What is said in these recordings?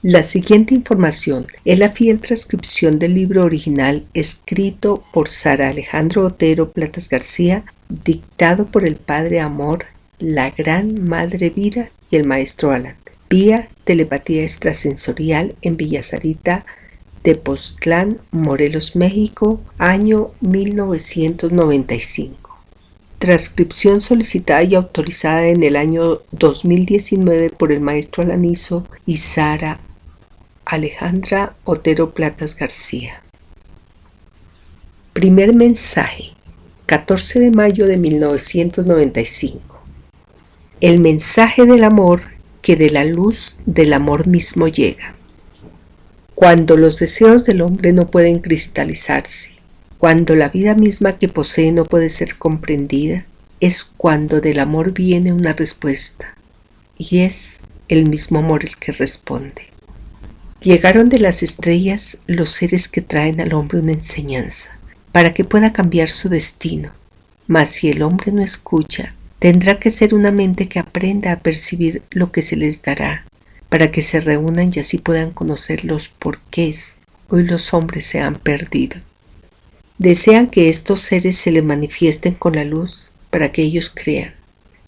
La siguiente información es la fiel transcripción del libro original escrito por Sara Alejandro Otero Platas García, dictado por el Padre Amor, la Gran Madre Vida y el Maestro Alan, vía telepatía extrasensorial en Villa Sarita, Tepoztlán, Morelos, México, año 1995. Transcripción solicitada y autorizada en el año 2019 por el Maestro Alanizo y Sara Alejandra Otero Platas García. Primer mensaje, 14 de mayo de 1995. El mensaje del amor que de la luz del amor mismo llega. Cuando los deseos del hombre no pueden cristalizarse, cuando la vida misma que posee no puede ser comprendida, es cuando del amor viene una respuesta, y es el mismo amor el que responde. Llegaron de las estrellas los seres que traen al hombre una enseñanza, para que pueda cambiar su destino. Mas si el hombre no escucha, tendrá que ser una mente que aprenda a percibir lo que se les dará, para que se reúnan y así puedan conocer los porqués hoy los hombres se han perdido. Desean que estos seres se les manifiesten con la luz para que ellos crean,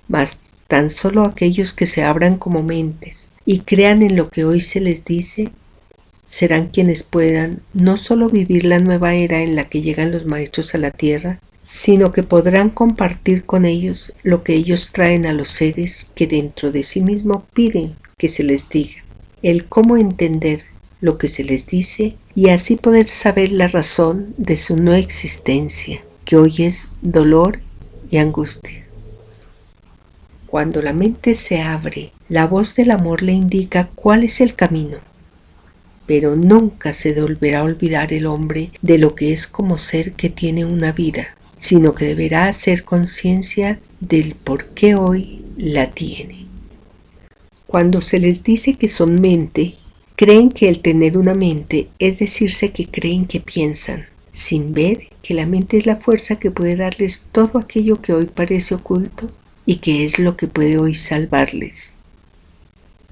mas tan solo aquellos que se abran como mentes y crean en lo que hoy se les dice, serán quienes puedan no solo vivir la nueva era en la que llegan los maestros a la tierra, sino que podrán compartir con ellos lo que ellos traen a los seres que dentro de sí mismos piden que se les diga, el cómo entender lo que se les dice y así poder saber la razón de su no existencia, que hoy es dolor y angustia. Cuando la mente se abre, la voz del amor le indica cuál es el camino, pero nunca se deberá olvidar el hombre de lo que es como ser que tiene una vida, sino que deberá hacer conciencia del por qué hoy la tiene. Cuando se les dice que son mente, creen que el tener una mente es decirse que creen que piensan, sin ver que la mente es la fuerza que puede darles todo aquello que hoy parece oculto y que es lo que puede hoy salvarles.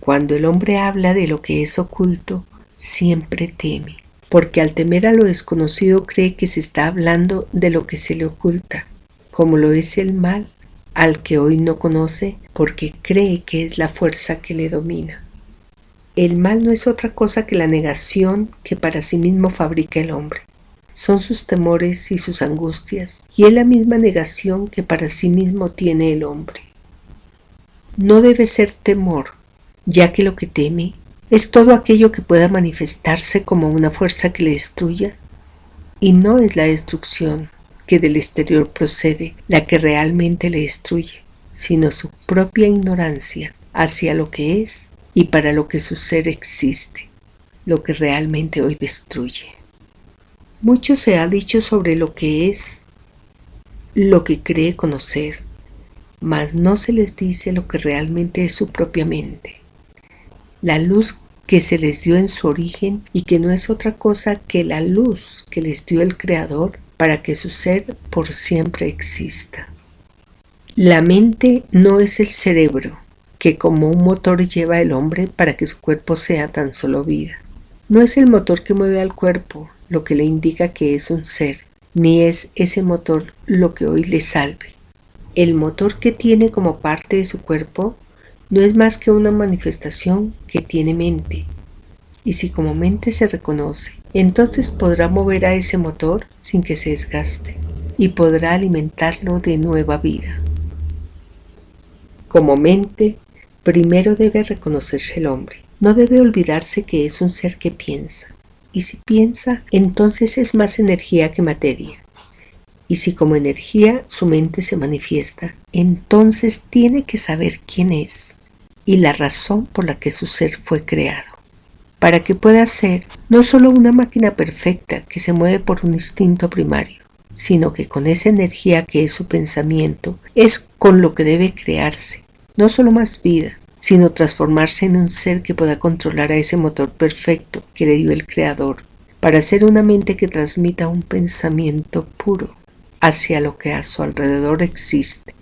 Cuando el hombre habla de lo que es oculto, siempre teme, porque al temer a lo desconocido cree que se está hablando de lo que se le oculta, como lo es el mal al que hoy no conoce porque cree que es la fuerza que le domina. El mal no es otra cosa que la negación que para sí mismo fabrica el hombre. Son sus temores y sus angustias, y es la misma negación que para sí mismo tiene el hombre. No debe ser temor, ya que lo que teme es todo aquello que pueda manifestarse como una fuerza que le destruya, y no es la destrucción que del exterior procede la que realmente le destruye, sino su propia ignorancia hacia lo que es y para lo que su ser existe, lo que realmente hoy destruye. Mucho se ha dicho sobre lo que es, lo que cree conocer, mas no se les dice lo que realmente es su propia mente. La luz que se les dio en su origen y que no es otra cosa que la luz que les dio el Creador para que su ser por siempre exista. La mente no es el cerebro, que como un motor lleva al hombre para que su cuerpo sea tan solo vida. No es el motor que mueve al cuerpo lo que le indica que es un ser, ni es ese motor lo que hoy le salve. El motor que tiene como parte de su cuerpo no es más que una manifestación que tiene mente, y si como mente se reconoce, entonces podrá mover a ese motor sin que se desgaste, y podrá alimentarlo de nueva vida. Como mente, primero debe reconocerse el hombre. No debe olvidarse que es un ser que piensa, y si piensa, entonces es más energía que materia. Y si como energía su mente se manifiesta, entonces tiene que saber quién es y la razón por la que su ser fue creado, para que pueda ser no solo una máquina perfecta que se mueve por un instinto primario, sino que con esa energía que es su pensamiento es con lo que debe crearse, no solo más vida, sino transformarse en un ser que pueda controlar a ese motor perfecto que le dio el Creador, para ser una mente que transmita un pensamiento puro hacia lo que a su alrededor existe.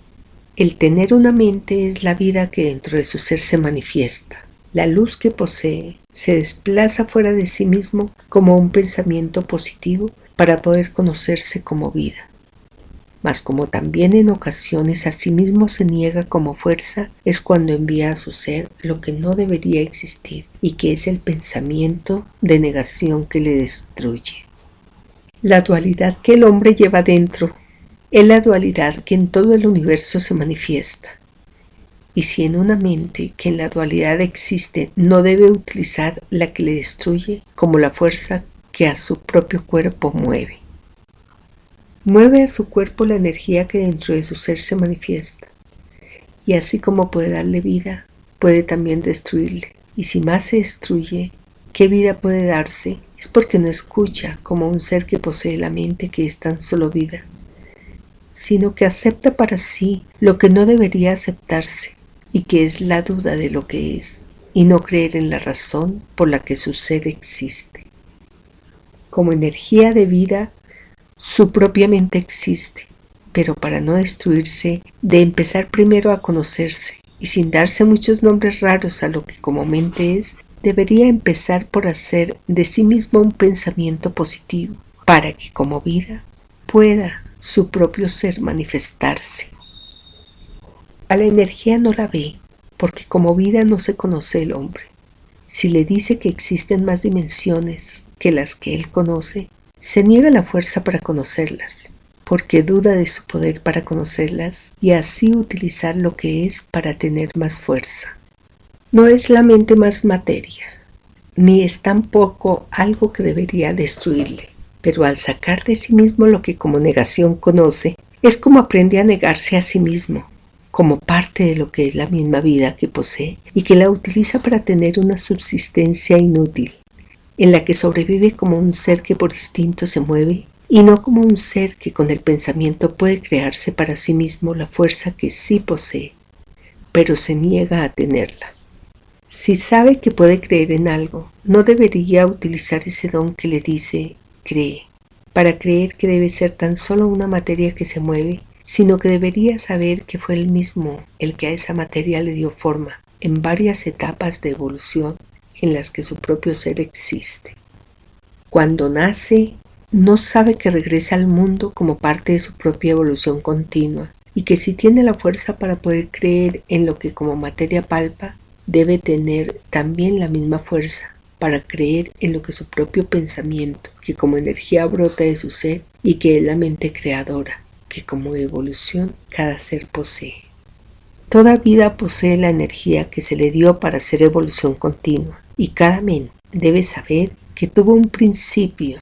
El tener una mente es la vida que dentro de su ser se manifiesta, La luz que posee se desplaza fuera de sí mismo como un pensamiento positivo para poder conocerse como vida. Mas como también en ocasiones a sí mismo se niega como fuerza, es cuando envía a su ser lo que no debería existir y que es el pensamiento de negación que le destruye. La dualidad que el hombre lleva dentro es la dualidad que en todo el universo se manifiesta. Y si en una mente que en la dualidad existe no debe utilizar la que le destruye como la fuerza que a su propio cuerpo mueve. Mueve a su cuerpo la energía que dentro de su ser se manifiesta. Y así como puede darle vida, puede también destruirle. Y si más se destruye, ¿qué vida puede darse? Es porque no escucha como un ser que posee la mente que es tan solo vida, sino que acepta para sí lo que no debería aceptarse y que es la duda de lo que es y no creer en la razón por la que su ser existe. Como energía de vida, su propia mente existe, pero para no destruirse, de empezar primero a conocerse y sin darse muchos nombres raros a lo que como mente es, debería empezar por hacer de sí mismo un pensamiento positivo para que como vida pueda su propio ser manifestarse. A la energía no la ve, porque como vida no se conoce el hombre. Si le dice que existen más dimensiones que las que él conoce, se niega la fuerza para conocerlas, porque duda de su poder para conocerlas y así utilizar lo que es para tener más fuerza. No es la mente más materia, ni es tampoco algo que debería destruirle, pero al sacar de sí mismo lo que como negación conoce, es como aprende a negarse a sí mismo, como parte de lo que es la misma vida que posee y que la utiliza para tener una subsistencia inútil, en la que sobrevive como un ser que por instinto se mueve y no como un ser que con el pensamiento puede crearse para sí mismo la fuerza que sí posee, pero se niega a tenerla. Si sabe que puede creer en algo, no debería utilizar ese don que le dice cree, para creer que debe ser tan solo una materia que se mueve, sino que debería saber que fue él mismo el que a esa materia le dio forma en varias etapas de evolución en las que su propio ser existe. Cuando nace, no sabe que regresa al mundo como parte de su propia evolución continua y que si tiene la fuerza para poder creer en lo que como materia palpa, debe tener también la misma fuerza para creer en lo que su propio pensamiento, que como energía brota de su ser y que es la mente creadora, que como evolución cada ser posee. Toda vida posee la energía que se le dio para hacer evolución continua y cada mente debe saber que tuvo un principio,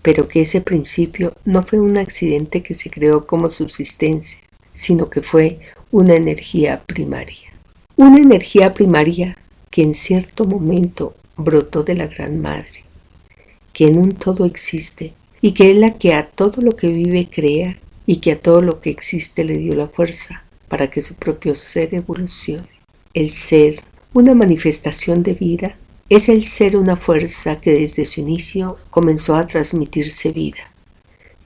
pero que ese principio no fue un accidente que se creó como subsistencia, sino que fue una energía primaria. Una energía primaria que en cierto momento brotó de la Gran Madre, que en un todo existe y que es la que a todo lo que vive crea y que a todo lo que existe le dio la fuerza para que su propio ser evolucione. El ser, una manifestación de vida, es el ser una fuerza que desde su inicio comenzó a transmitirse vida,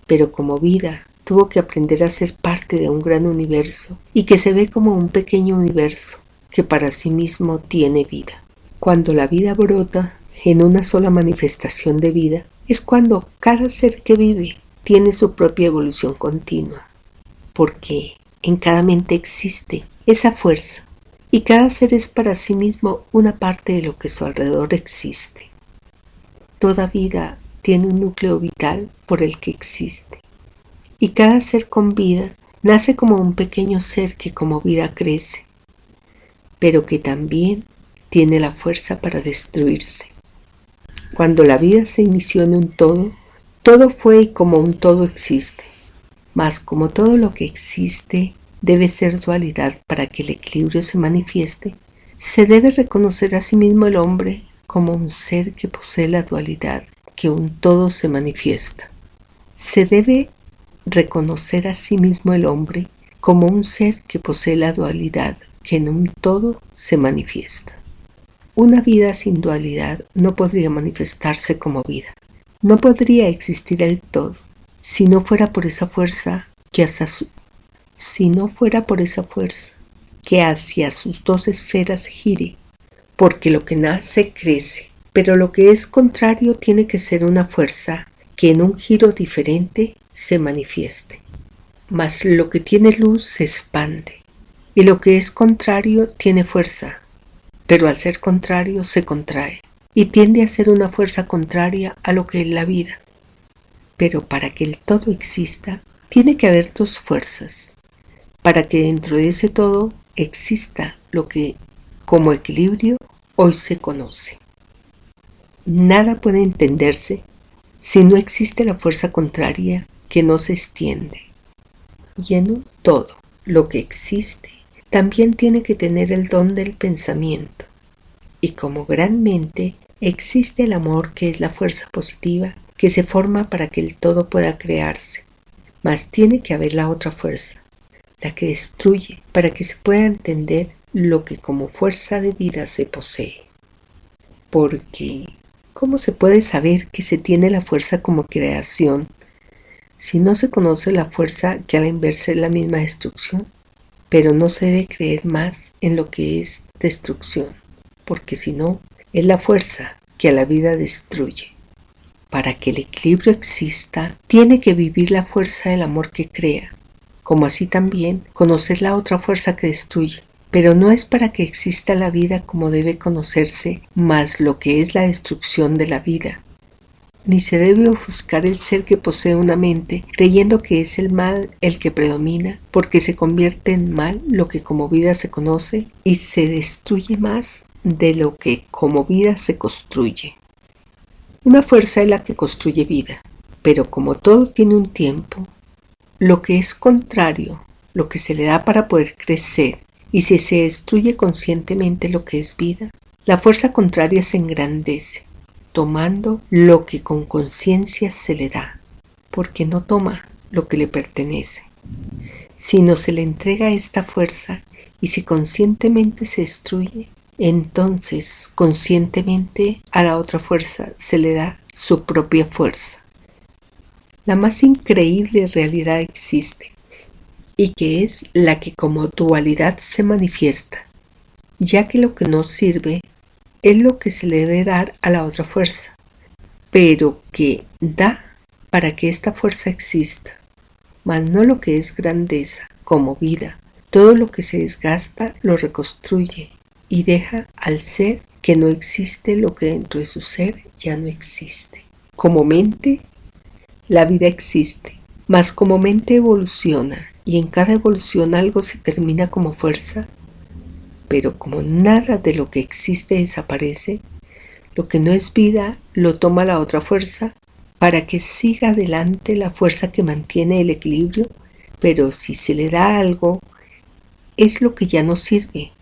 pero como vida tuvo que aprender a ser parte de un gran universo y que se ve como un pequeño universo que para sí mismo tiene vida. Cuando la vida brota en una sola manifestación de vida, es cuando cada ser que vive tiene su propia evolución continua, porque en cada mente existe esa fuerza y cada ser es para sí mismo una parte de lo que a su alrededor existe. Toda vida tiene un núcleo vital por el que existe y cada ser con vida nace como un pequeño ser que como vida crece, pero que también tiene la fuerza para destruirse. Cuando la vida se inició en un todo, todo fue y como un todo existe, mas como todo lo que existe debe ser dualidad para que el equilibrio se manifieste, se debe reconocer a sí mismo el hombre como un ser que posee la dualidad, que un todo se manifiesta. Se debe reconocer a sí mismo el hombre como un ser que posee la dualidad, que en un todo se manifiesta. Una vida sin dualidad no podría manifestarse como vida. No podría existir el todo si no fuera por esa fuerza que hacia sus dos esferas gire, porque lo que nace crece, pero lo que es contrario tiene que ser una fuerza que en un giro diferente se manifieste. Mas lo que tiene luz se expande, y lo que es contrario tiene fuerza, pero al ser contrario se contrae, y tiende a ser una fuerza contraria a lo que es la vida. Pero para que el todo exista, tiene que haber dos fuerzas, para que dentro de ese todo exista lo que como equilibrio hoy se conoce. Nada puede entenderse si no existe la fuerza contraria que no se extiende. Y en un todo, lo que existe también tiene que tener el don del pensamiento. Y como gran mente, existe el amor, que es la fuerza positiva que se forma para que el todo pueda crearse. Mas tiene que haber la otra fuerza, la que destruye, para que se pueda entender lo que como fuerza de vida se posee. Porque, ¿cómo se puede saber que se tiene la fuerza como creación si no se conoce la fuerza que a la inversa es la misma destrucción? Pero no se debe creer más en lo que es destrucción, porque si no, es la fuerza que a la vida destruye. Para que el equilibrio exista, tiene que vivir la fuerza del amor que crea, como así también conocer la otra fuerza que destruye. Pero no es para que exista la vida como debe conocerse más lo que es la destrucción de la vida. Ni se debe ofuscar el ser que posee una mente creyendo que es el mal el que predomina, porque se convierte en mal lo que como vida se conoce y se destruye más de lo que como vida se construye. Una fuerza es la que construye vida, pero como todo tiene un tiempo, lo que es contrario, lo que se le da para poder crecer, y si se destruye conscientemente lo que es vida, la fuerza contraria se engrandece, tomando lo que con conciencia se le da, porque no toma lo que le pertenece, sino se le entrega esta fuerza, y si conscientemente se destruye, entonces conscientemente a la otra fuerza se le da su propia fuerza. La más increíble realidad existe, y que es la que como dualidad se manifiesta, ya que lo que no sirve es lo que se le debe dar a la otra fuerza, pero que da para que esta fuerza exista, mas no lo que es grandeza, como vida. Todo lo que se desgasta lo reconstruye y deja al ser que no existe lo que dentro de su ser ya no existe. Como mente, la vida existe, mas como mente evoluciona, y en cada evolución algo se termina como fuerza, pero como nada de lo que existe desaparece, lo que no es vida lo toma la otra fuerza para que siga adelante la fuerza que mantiene el equilibrio, pero si se le da algo, es lo que ya no sirve,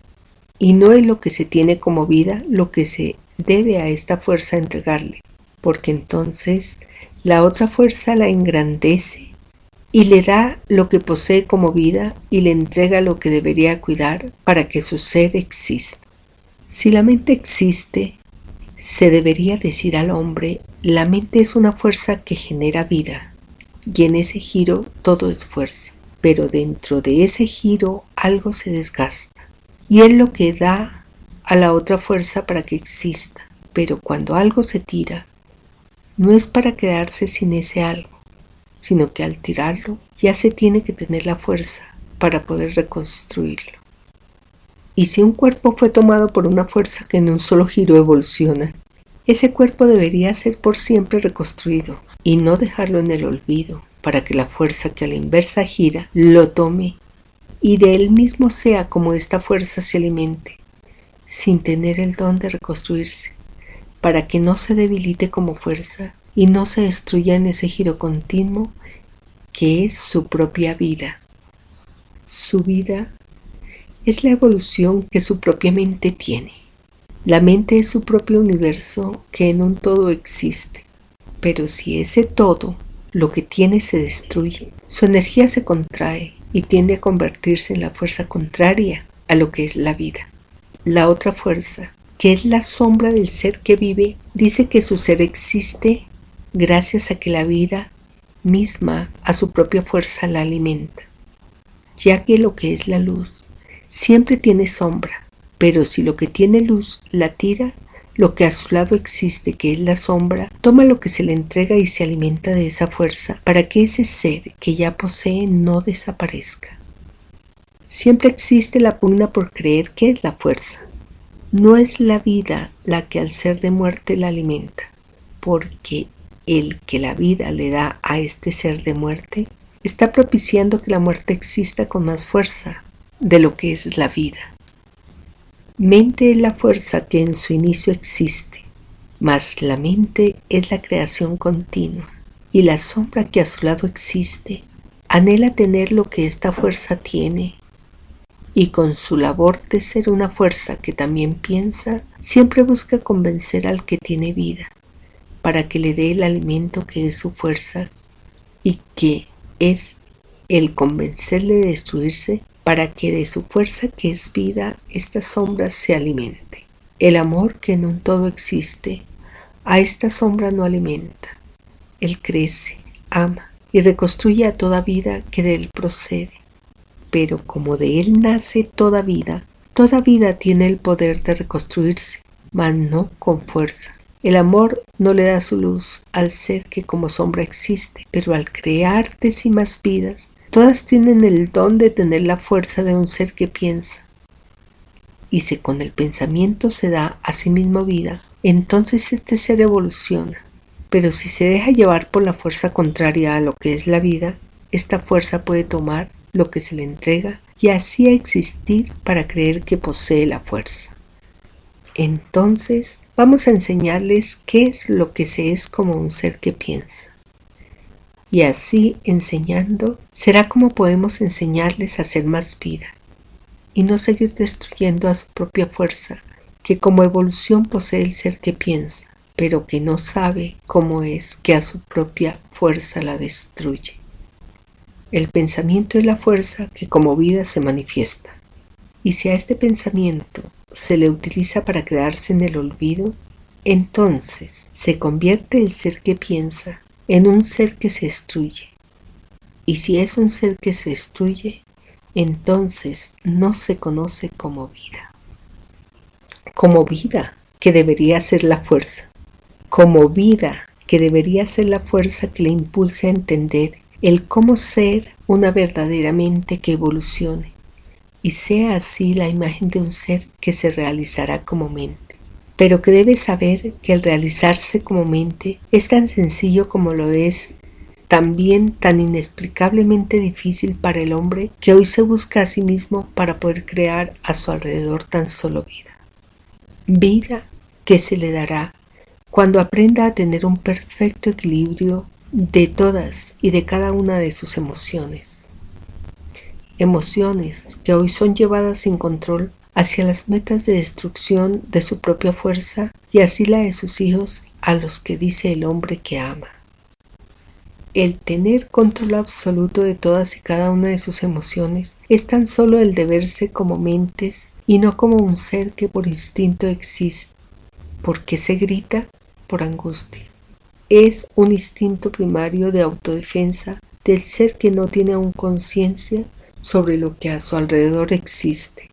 y no es lo que se tiene como vida lo que se debe a esta fuerza entregarle, porque entonces la otra fuerza la engrandece y le da lo que posee como vida y le entrega lo que debería cuidar para que su ser exista. Si la mente existe, se debería decir al hombre, la mente es una fuerza que genera vida, y en ese giro todo es fuerza, pero dentro de ese giro algo se desgasta, y es lo que da a la otra fuerza para que exista, pero cuando algo se tira, no es para quedarse sin ese algo, sino que al tirarlo ya se tiene que tener la fuerza para poder reconstruirlo. Y si un cuerpo fue tomado por una fuerza que en un solo giro evoluciona, ese cuerpo debería ser por siempre reconstruido y no dejarlo en el olvido, para que la fuerza que a la inversa gira lo tome y de él mismo sea como esta fuerza se alimente, sin tener el don de reconstruirse, para que no se debilite como fuerza y no se destruya en ese giro continuo que es su propia vida. Su vida es la evolución que su propia mente tiene. La mente es su propio universo que en un todo existe, pero si ese todo, lo que tiene, se destruye, su energía se contrae y tiende a convertirse en la fuerza contraria a lo que es la vida. La otra fuerza, que es la sombra del ser que vive, dice que su ser existe gracias a que la vida misma a su propia fuerza la alimenta, ya que lo que es la luz siempre tiene sombra, Pero si lo que tiene luz la tira, lo que a su lado existe, que es la sombra, toma lo que se le entrega y se alimenta de esa fuerza para que ese ser que ya posee no desaparezca. Siempre existe la pugna por creer que es la fuerza. No es la vida la que al ser de muerte la alimenta, porque el que la vida le da a este ser de muerte está propiciando que la muerte exista con más fuerza de lo que es la vida. Mente es la fuerza que en su inicio existe, mas la mente es la creación continua, y la sombra que a su lado existe anhela tener lo que esta fuerza tiene, y con su labor de ser una fuerza que también piensa, siempre busca convencer al que tiene vida, para que le dé el alimento que es su fuerza, y que es el convencerle de destruirse para que de su fuerza que es vida esta sombra se alimente. El amor que en un todo existe, a esta sombra no alimenta. Él crece, ama y reconstruye a toda vida que de él procede. Pero como de él nace toda vida tiene el poder de reconstruirse, mas no con fuerza. El amor no le da su luz al ser que como sombra existe, pero al crear de sí más vidas, todas tienen el don de tener la fuerza de un ser que piensa. Y si con el pensamiento se da a sí mismo vida, entonces este ser evoluciona. Pero si se deja llevar por la fuerza contraria a lo que es la vida, esta fuerza puede tomar lo que se le entrega y así existir para creer que posee la fuerza. Entonces vamos a enseñarles qué es lo que se es como un ser que piensa. Y así, enseñando, será como podemos enseñarles a hacer más vida y no seguir destruyendo a su propia fuerza, que como evolución posee el ser que piensa, pero que no sabe cómo es que a su propia fuerza la destruye. El pensamiento es la fuerza que como vida se manifiesta, y si a este pensamiento se le utiliza para quedarse en el olvido, entonces se convierte el ser que piensa en un ser que se destruye. Y si es un ser que se destruye, entonces no se conoce como vida. Como vida, que debería ser la fuerza. Como vida, que debería ser la fuerza que le impulse a entender el cómo ser una verdadera mente que evolucione, y sea así la imagen de un ser que se realizará como mente. Pero que debe saber que el realizarse como mente es tan sencillo como lo es también tan inexplicablemente difícil para el hombre que hoy se busca a sí mismo para poder crear a su alrededor tan solo vida. Vida que se le dará cuando aprenda a tener un perfecto equilibrio de todas y de cada una de sus emociones. Emociones que hoy son llevadas sin control hacia las metas de destrucción de su propia fuerza y así la de sus hijos a los que dice el hombre que ama. El tener control absoluto de todas y cada una de sus emociones es tan solo el de verse como mentes y no como un ser que por instinto existe. ¿Por qué se grita? Por angustia. Es un instinto primario de autodefensa del ser que no tiene aún conciencia sobre lo que a su alrededor existe.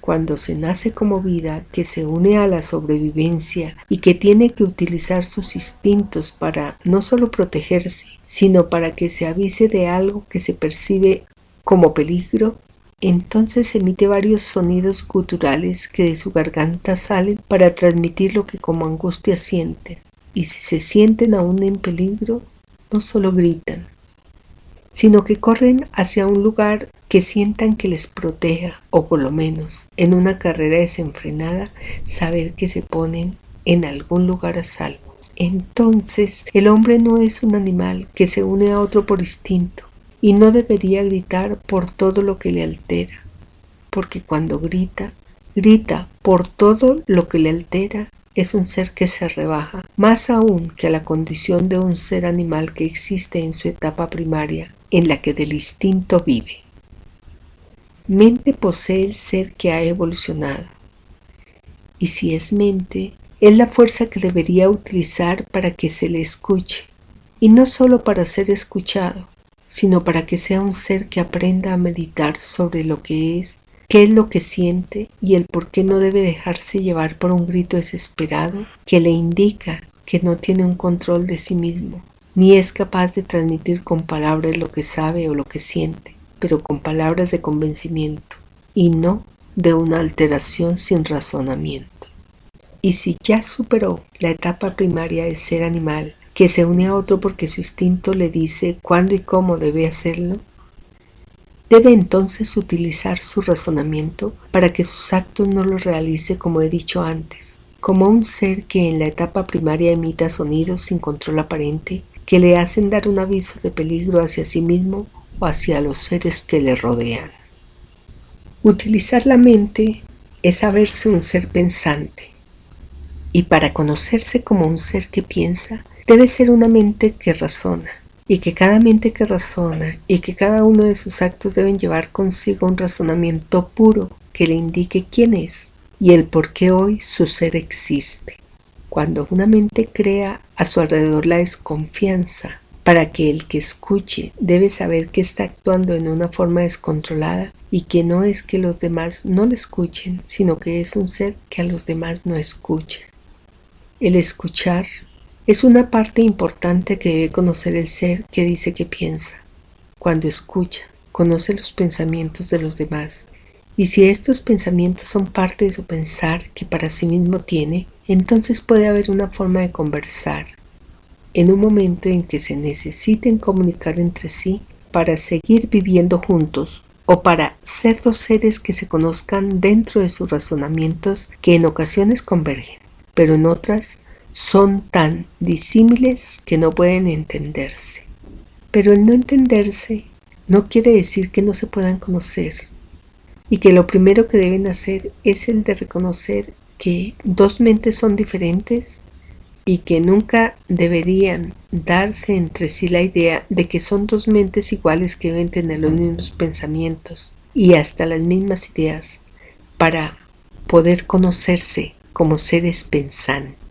Cuando se nace como vida que se une a la sobrevivencia y que tiene que utilizar sus instintos para no solo protegerse, sino para que se avise de algo que se percibe como peligro, entonces emite varios sonidos guturales que de su garganta salen para transmitir lo que como angustia sienten. Y si se sienten aún en peligro, no solo gritan, sino que corren hacia un lugar que sientan que les proteja, o por lo menos, en una carrera desenfrenada, saber que se ponen en algún lugar a salvo. Entonces, el hombre no es un animal que se une a otro por instinto, y no debería gritar por todo lo que le altera, porque cuando grita por todo lo que le altera, es un ser que se rebaja, más aún que a la condición de un ser animal que existe en su etapa primaria, en la que del instinto vive. Mente posee el ser que ha evolucionado, y si es mente, es la fuerza que debería utilizar para que se le escuche, y no solo para ser escuchado, sino para que sea un ser que aprenda a meditar sobre lo que es, qué es lo que siente y el por qué no debe dejarse llevar por un grito desesperado que le indica que no tiene un control de sí mismo, ni es capaz de transmitir con palabras lo que sabe o lo que siente, pero con palabras de convencimiento y no de una alteración sin razonamiento. Y si ya superó la etapa primaria de ser animal, que se une a otro porque su instinto le dice cuándo y cómo debe hacerlo, debe entonces utilizar su razonamiento para que sus actos no los realice como he dicho antes, como un ser que en la etapa primaria emita sonidos sin control aparente que le hacen dar un aviso de peligro hacia sí mismo o hacia los seres que le rodean. Utilizar la mente es saberse un ser pensante, y para conocerse como un ser que piensa, debe ser una mente que razona, y que cada mente que razona y que cada uno de sus actos deben llevar consigo un razonamiento puro que le indique quién es y el por qué hoy su ser existe. Cuando una mente crea a su alrededor la desconfianza para que el que escuche debe saber que está actuando en una forma descontrolada y que no es que los demás no le escuchen, sino que es un ser que a los demás no escucha. El escuchar es una parte importante que debe conocer el ser que dice que piensa. Cuando escucha, conoce los pensamientos de los demás, y si estos pensamientos son parte de su pensar que para sí mismo tiene, entonces puede haber una forma de conversar, en un momento en que se necesiten comunicar entre sí para seguir viviendo juntos o para ser dos seres que se conozcan dentro de sus razonamientos que en ocasiones convergen, pero en otras son tan disímiles que no pueden entenderse. Pero el no entenderse no quiere decir que no se puedan conocer y que lo primero que deben hacer es el de reconocer que dos mentes son diferentes y que nunca deberían darse entre sí la idea de que son dos mentes iguales que deben tener los mismos pensamientos y hasta las mismas ideas para poder conocerse como seres pensantes.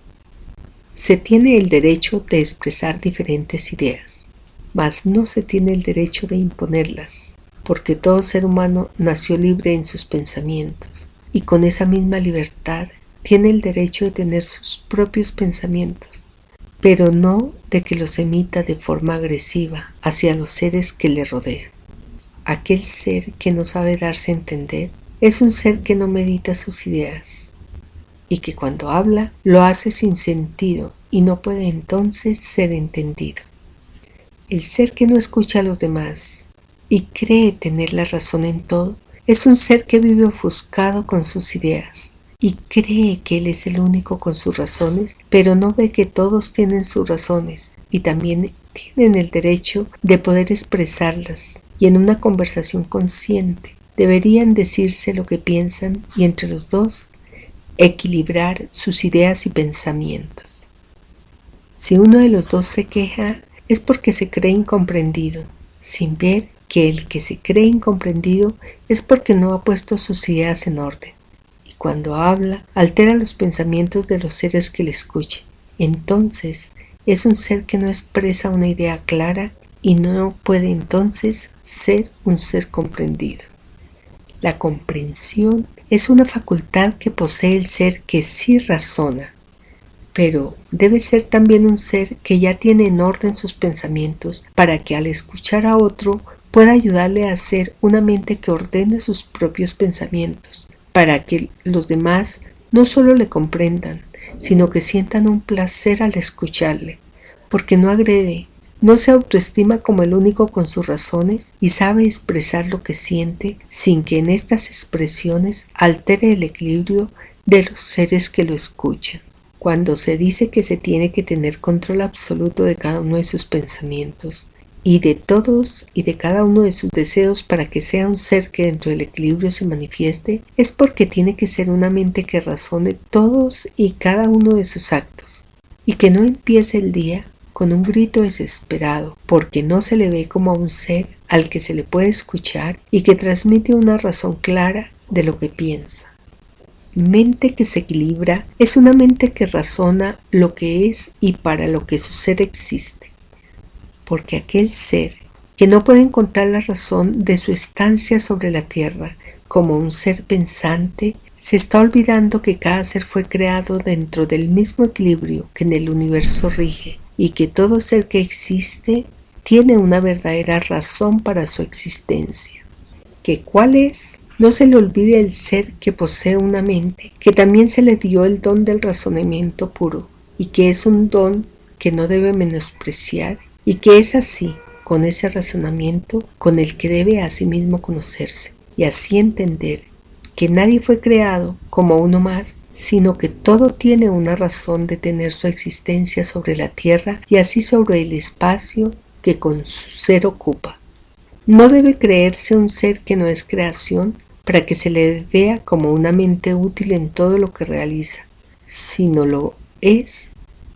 Se tiene el derecho de expresar diferentes ideas, mas no se tiene el derecho de imponerlas, porque todo ser humano nació libre en sus pensamientos y con esa misma libertad tiene el derecho de tener sus propios pensamientos, pero no de que los emita de forma agresiva hacia los seres que le rodean. Aquel ser que no sabe darse a entender es un ser que no medita sus ideas y que cuando habla lo hace sin sentido y no puede entonces ser entendido. El ser que no escucha a los demás y cree tener la razón en todo es un ser que vive ofuscado con sus ideas y cree que él es el único con sus razones, pero no ve que todos tienen sus razones y también tienen el derecho de poder expresarlas, y en una conversación consciente deberían decirse lo que piensan y entre los dos equilibrar sus ideas y pensamientos. Si uno de los dos se queja es porque se cree incomprendido, sin ver que el que se cree incomprendido es porque no ha puesto sus ideas en orden, y cuando habla altera los pensamientos de los seres que le escuchen. Entonces es un ser que no expresa una idea clara y no puede entonces ser un ser comprendido. La comprensión es una facultad que posee el ser que sí razona, pero debe ser también un ser que ya tiene en orden sus pensamientos para que al escuchar a otro pueda ayudarle a ser una mente que ordene sus propios pensamientos, para que los demás no solo le comprendan, sino que sientan un placer al escucharle, porque no agrede, no se autoestima como el único con sus razones y sabe expresar lo que siente sin que en estas expresiones altere el equilibrio de los seres que lo escuchan. Cuando se dice que se tiene que tener control absoluto de cada uno de sus pensamientos y de todos y de cada uno de sus deseos para que sea un ser que dentro del equilibrio se manifieste, es porque tiene que ser una mente que razone todos y cada uno de sus actos y que no empiece el día con un grito desesperado, porque no se le ve como a un ser al que se le puede escuchar y que transmite una razón clara de lo que piensa. Mente que se equilibra es una mente que razona lo que es y para lo que su ser existe, porque aquel ser que no puede encontrar la razón de su estancia sobre la tierra como un ser pensante, se está olvidando que cada ser fue creado dentro del mismo equilibrio que en el universo rige y que todo ser que existe tiene una verdadera razón para su existencia. ¿Que cuál es? No se le olvide el ser que posee una mente, que también se le dio el don del razonamiento puro y que es un don que no debe menospreciar y que es así, con ese razonamiento, con el que debe a sí mismo conocerse y así entender que nadie fue creado como uno más, sino que todo tiene una razón de tener su existencia sobre la tierra y así sobre el espacio que con su ser ocupa. No debe creerse un ser que no es creación para que se le vea como una mente útil en todo lo que realiza, sino lo es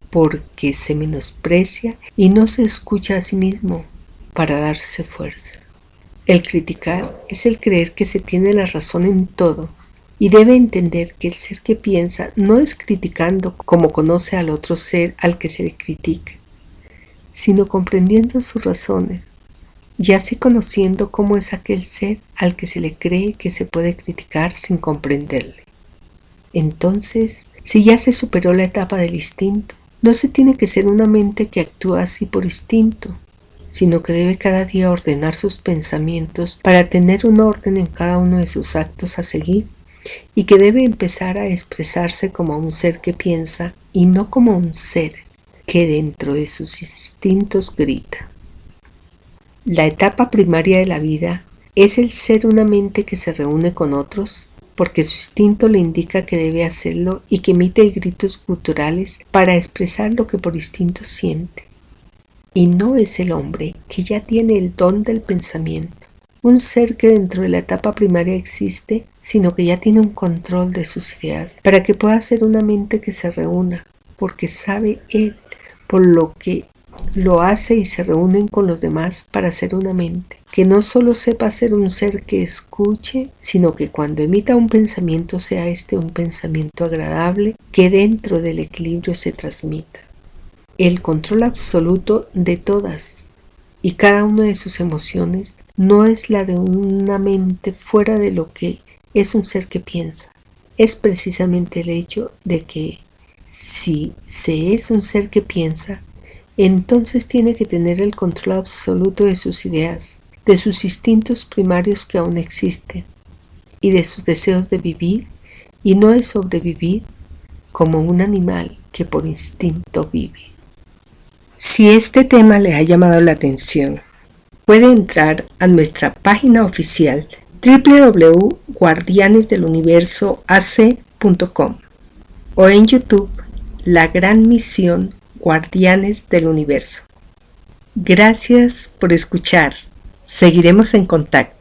porque se menosprecia y no se escucha a sí mismo para darse fuerza. El criticar es el creer que se tiene la razón en todo y debe entender que el ser que piensa no es criticando como conoce al otro ser al que se le critica, sino comprendiendo sus razones y así conociendo cómo es aquel ser al que se le cree que se puede criticar sin comprenderle. Entonces, si ya se superó la etapa del instinto, no se tiene que ser una mente que actúa así por instinto, sino que debe cada día ordenar sus pensamientos para tener un orden en cada uno de sus actos a seguir y que debe empezar a expresarse como un ser que piensa y no como un ser que dentro de sus instintos grita. La etapa primaria de la vida es el ser una mente que se reúne con otros porque su instinto le indica que debe hacerlo y que emite gritos guturales para expresar lo que por instinto siente. Y no es el hombre que ya tiene el don del pensamiento, un ser que dentro de la etapa primaria existe, sino que ya tiene un control de sus ideas para que pueda ser una mente que se reúna, porque sabe él, por lo que lo hace y se reúnen con los demás para ser una mente, que no solo sepa ser un ser que escuche, sino que cuando emita un pensamiento sea un pensamiento agradable que dentro del equilibrio se transmita. El control absoluto de todas y cada una de sus emociones no es la de una mente fuera de lo que es un ser que piensa. Es precisamente el hecho de que si se es un ser que piensa, entonces tiene que tener el control absoluto de sus ideas, de sus instintos primarios que aún existen y de sus deseos de vivir y no de sobrevivir como un animal que por instinto vive. Si este tema le ha llamado la atención, puede entrar a nuestra página oficial www.guardianesdeluniversoac.com o en YouTube La Gran Misión Guardianes del Universo. Gracias por escuchar. Seguiremos en contacto.